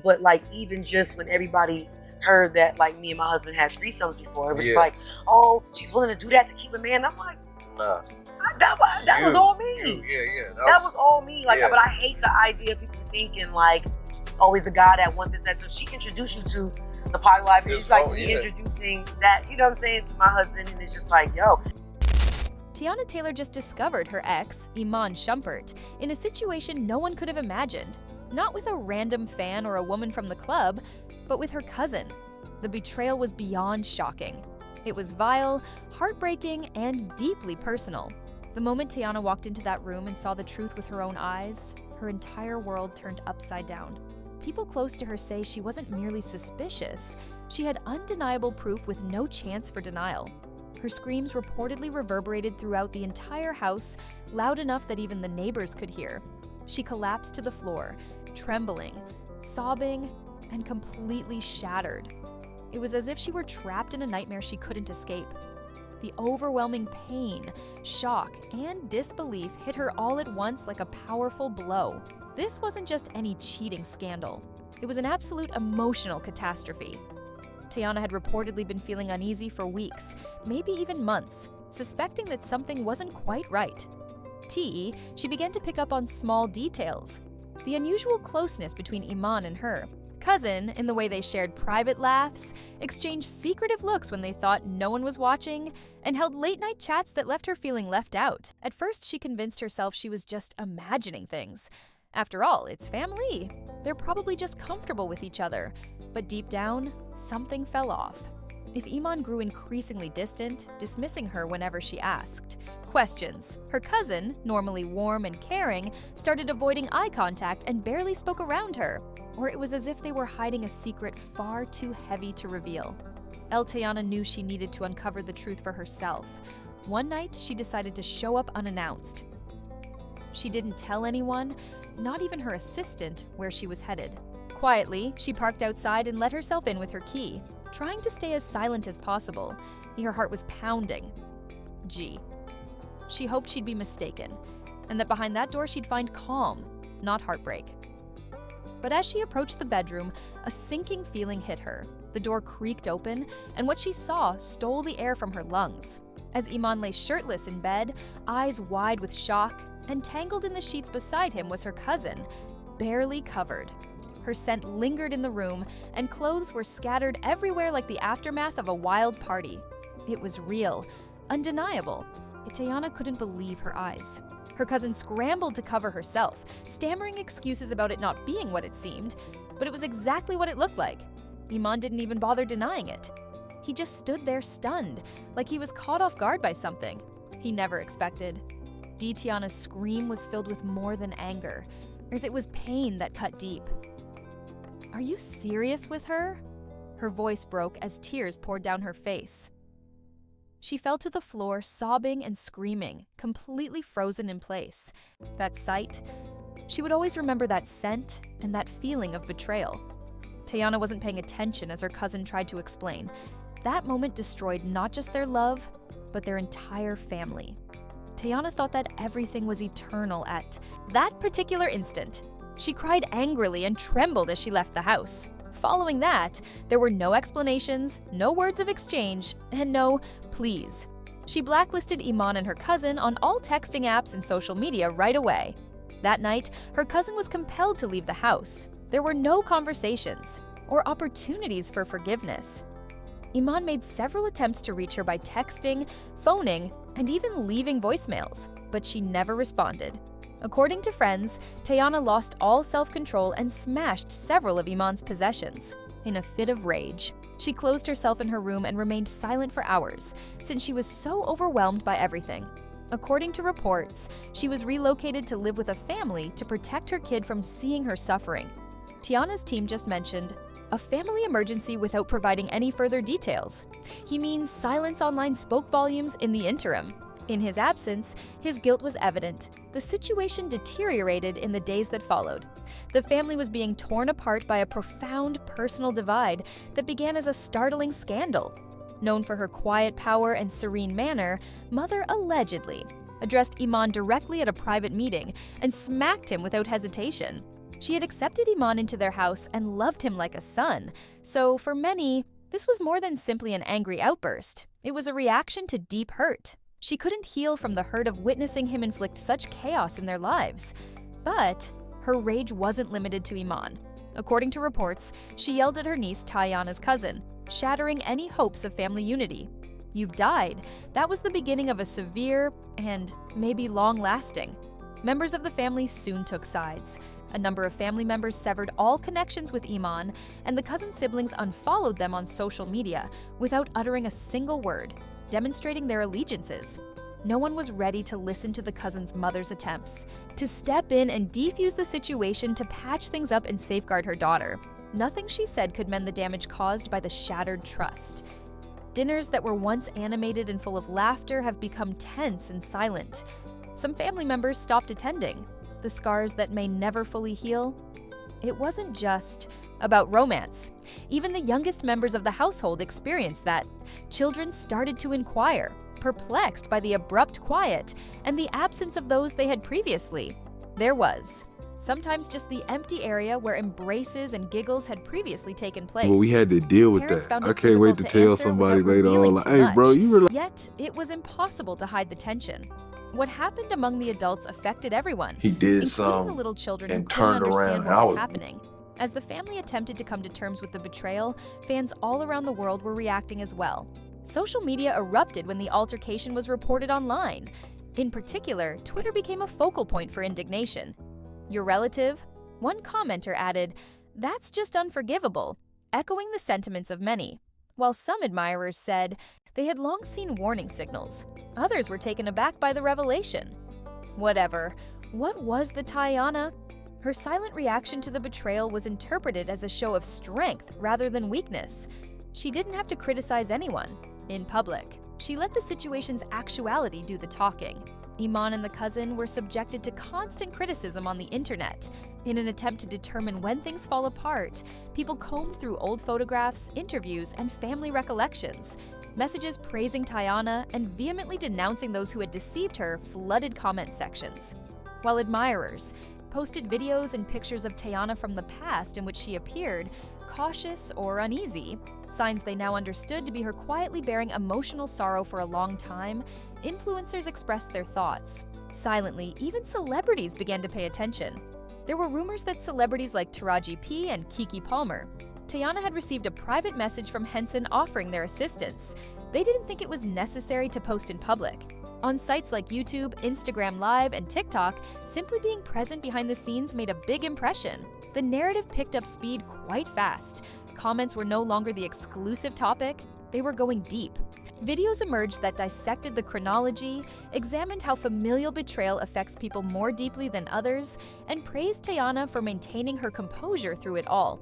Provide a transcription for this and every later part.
But like even just when everybody heard that like me and my husband had threesomes before, it was like, oh, she's willing to do that to keep a man. I'm like, nah. That was all me. Yeah. That was all me. Like, but I hate the idea of people thinking like it's always the guy that wants this, that. So she introduced you to the poly life, and it's like me introducing that, you know what I'm saying, to my husband, and it's just like, yo. Teyana Taylor just discovered her ex, Iman Shumpert, in a situation no one could have imagined. Not with a random fan or a woman from the club, but with her cousin. The betrayal was beyond shocking. It was vile, heartbreaking, and deeply personal. The moment Teyana walked into that room and saw the truth with her own eyes, her entire world turned upside down. People close to her say she wasn't merely suspicious, she had undeniable proof with no chance for denial. Her screams reportedly reverberated throughout the entire house, loud enough that even the neighbors could hear. She collapsed to the floor, trembling, sobbing, and completely shattered. It was as if she were trapped in a nightmare she couldn't escape. The overwhelming pain, shock, and disbelief hit her all at once like a powerful blow. This wasn't just any cheating scandal. It was an absolute emotional catastrophe. Teyana had reportedly been feeling uneasy for weeks, maybe even months, suspecting that something wasn't quite right. She began to pick up on small details. The unusual closeness between Iman and her cousin, in the way they shared private laughs, exchanged secretive looks when they thought no one was watching, and held late-night chats that left her feeling left out. At first, she convinced herself she was just imagining things. After all, it's family. They're probably just comfortable with each other. But deep down, something fell off. If Iman grew increasingly distant, dismissing her whenever she asked questions, her cousin, normally warm and caring, started avoiding eye contact and barely spoke around her, or it was as if they were hiding a secret far too heavy to reveal. Teyana knew she needed to uncover the truth for herself. One night, she decided to show up unannounced. She didn't tell anyone, not even her assistant, where she was headed. Quietly, she parked outside and let herself in with her key, trying to stay as silent as possible. Her heart was pounding. She hoped she'd be mistaken, and that behind that door she'd find calm, not heartbreak. But as she approached the bedroom, a sinking feeling hit her. The door creaked open, and what she saw stole the air from her lungs. As Iman lay shirtless in bed, eyes wide with shock, and tangled in the sheets beside him was her cousin, barely covered. Her scent lingered in the room, and clothes were scattered everywhere like the aftermath of a wild party. It was real, undeniable. Teyana couldn't believe her eyes. Her cousin scrambled to cover herself, stammering excuses about it not being what it seemed, but it was exactly what it looked like. Iman didn't even bother denying it. He just stood there stunned, like he was caught off guard by something he never expected. Teyana's scream was filled with more than anger, as it was pain that cut deep. "Are you serious with her?" Her voice broke as tears poured down her face. She fell to the floor, sobbing and screaming, completely frozen in place. That sight, she would always remember that scent and that feeling of betrayal. Teyana wasn't paying attention as her cousin tried to explain. That moment destroyed not just their love, but their entire family. Teyana thought that everything was eternal at that particular instant. She cried angrily and trembled as she left the house. Following that, there were no explanations, no words of exchange, and no please. She blacklisted Iman and her cousin on all texting apps and social media right away. That night, her cousin was compelled to leave the house. There were no conversations or opportunities for forgiveness. Iman made several attempts to reach her by texting, phoning, and even leaving voicemails, but she never responded. According to friends, Teyana lost all self-control and smashed several of Iman's possessions. In a fit of rage, she closed herself in her room and remained silent for hours, since she was so overwhelmed by everything. According to reports, she was relocated to live with a family to protect her kid from seeing her suffering. Teyana's team just mentioned a family emergency without providing any further details. He means silence online spoke volumes in the interim. In his absence, his guilt was evident. The situation deteriorated in the days that followed. The family was being torn apart by a profound personal divide that began as a startling scandal. Known for her quiet power and serene manner, Mother allegedly addressed Iman directly at a private meeting and smacked him without hesitation. She had accepted Iman into their house and loved him like a son, so for many, this was more than simply an angry outburst. It was a reaction to deep hurt. She couldn't heal from the hurt of witnessing him inflict such chaos in their lives. But her rage wasn't limited to Iman. According to reports, she yelled at her niece Teyana's cousin, shattering any hopes of family unity. "You've died." That was the beginning of a severe and maybe long-lasting. Members of the family soon took sides. A number of family members severed all connections with Iman, and the cousin siblings unfollowed them on social media without uttering a single word, demonstrating their allegiances. No one was ready to listen to the cousin's mother's attempts to step in and defuse the situation to patch things up and safeguard her daughter. Nothing she said could mend the damage caused by the shattered trust. Dinners that were once animated and full of laughter have become tense and silent. Some family members stopped attending. The scars that may never fully heal? It wasn't just about romance. Even the youngest members of the household experienced that. Children started to inquire, perplexed by the abrupt quiet and the absence of those they had previously. There was sometimes just the empty area where embraces and giggles had previously taken place. Well, we had to deal with Parents that. found it I can't wait to difficult tell answer somebody without later on, revealing like, too hey, bro, much. you were like, Yet, it was impossible to hide the tension. What happened among the adults affected everyone, he did including the some little children who and couldn't turned around. understand I what was was happening. As the family attempted to come to terms with the betrayal, fans all around the world were reacting as well. Social media erupted when the altercation was reported online. In particular, Twitter became a focal point for indignation. "Your relative?" One commenter added, "That's just unforgivable," echoing the sentiments of many. While some admirers said they had long seen warning signals, others were taken aback by the revelation. Whatever. What was the Teyana? Her silent reaction to the betrayal was interpreted as a show of strength rather than weakness. She didn't have to criticize anyone in public. She let the situation's actuality do the talking. Iman and the cousin were subjected to constant criticism on the internet. In an attempt to determine when things fall apart, people combed through old photographs, interviews, and family recollections. Messages praising Teyana and vehemently denouncing those who had deceived her flooded comment sections. While admirers posted videos and pictures of Teyana from the past in which she appeared cautious or uneasy, signs they now understood to be her quietly bearing emotional sorrow for a long time, influencers expressed their thoughts. Silently, even celebrities began to pay attention. There were rumors that celebrities like Taraji P. and Keke Palmer. Teyana had received a private message from Henson offering their assistance. They didn't think it was necessary to post in public. On sites like YouTube, Instagram Live, and TikTok, simply being present behind the scenes made a big impression. The narrative picked up speed quite fast. Comments were no longer the exclusive topic, they were going deep. Videos emerged that dissected the chronology, examined how familial betrayal affects people more deeply than others, and praised Teyana for maintaining her composure through it all.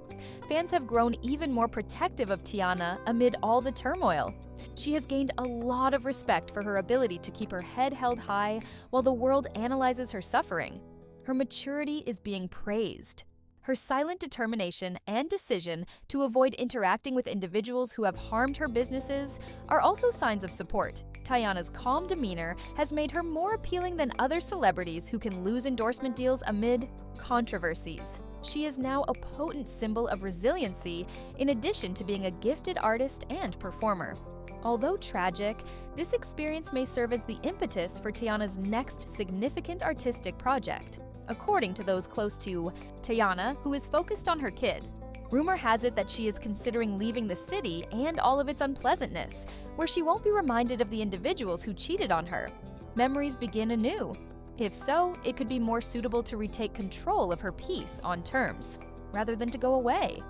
Fans have grown even more protective of Teyana amid all the turmoil. She has gained a lot of respect for her ability to keep her head held high while the world analyzes her suffering. Her maturity is being praised. Her silent determination and decision to avoid interacting with individuals who have harmed her businesses are also signs of support. Teyana's calm demeanor has made her more appealing than other celebrities who can lose endorsement deals amid controversies. She is now a potent symbol of resiliency in addition to being a gifted artist and performer. Although tragic, this experience may serve as the impetus for Teyana's next significant artistic project. According to those close to Teyana, who is focused on her kid. Rumor has it that she is considering leaving the city and all of its unpleasantness, where she won't be reminded of the individuals who cheated on her. Memories begin anew. If so, it could be more suitable to retake control of her peace on terms, rather than to go away.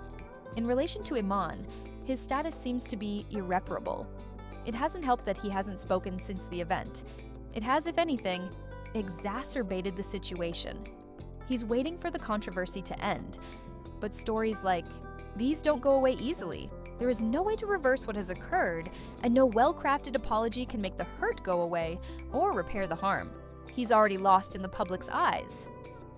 In relation to Iman, his status seems to be irreparable. It hasn't helped that he hasn't spoken since the event. It has, if anything, exacerbated the situation. He's waiting for the controversy to end. But stories like these don't go away easily. There is no way to reverse what has occurred, and no well-crafted apology can make the hurt go away or repair the harm. He's already lost in the public's eyes.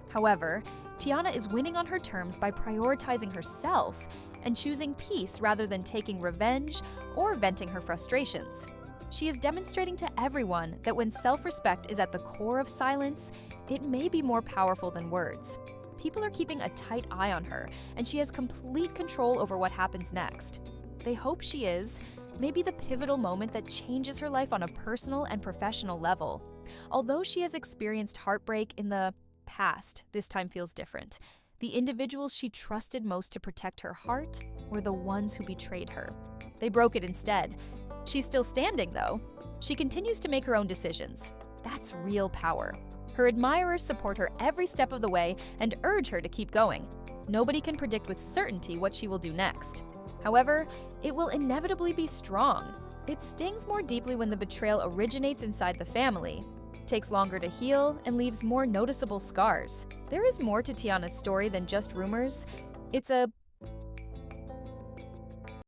However, Teyana is winning on her terms by prioritizing herself and choosing peace rather than taking revenge or venting her frustrations. She is demonstrating to everyone that when self-respect is at the core of silence, it may be more powerful than words. people are keeping a tight eye on her, and she has complete control over what happens next. They hope she is, maybe the pivotal moment that changes her life on a personal and professional level. Although she has experienced heartbreak in the past, this time feels different. The individuals she trusted most to protect her heart were the ones who betrayed her. They broke it instead. She's still standing, though. She continues to make her own decisions. That's real power. Her admirers support her every step of the way and urge her to keep going. Nobody can predict with certainty what she will do next. However, it will inevitably be strong. It stings more deeply when the betrayal originates inside the family, takes longer to heal, and leaves more noticeable scars. There is more to Teyana's story than just rumors. It's a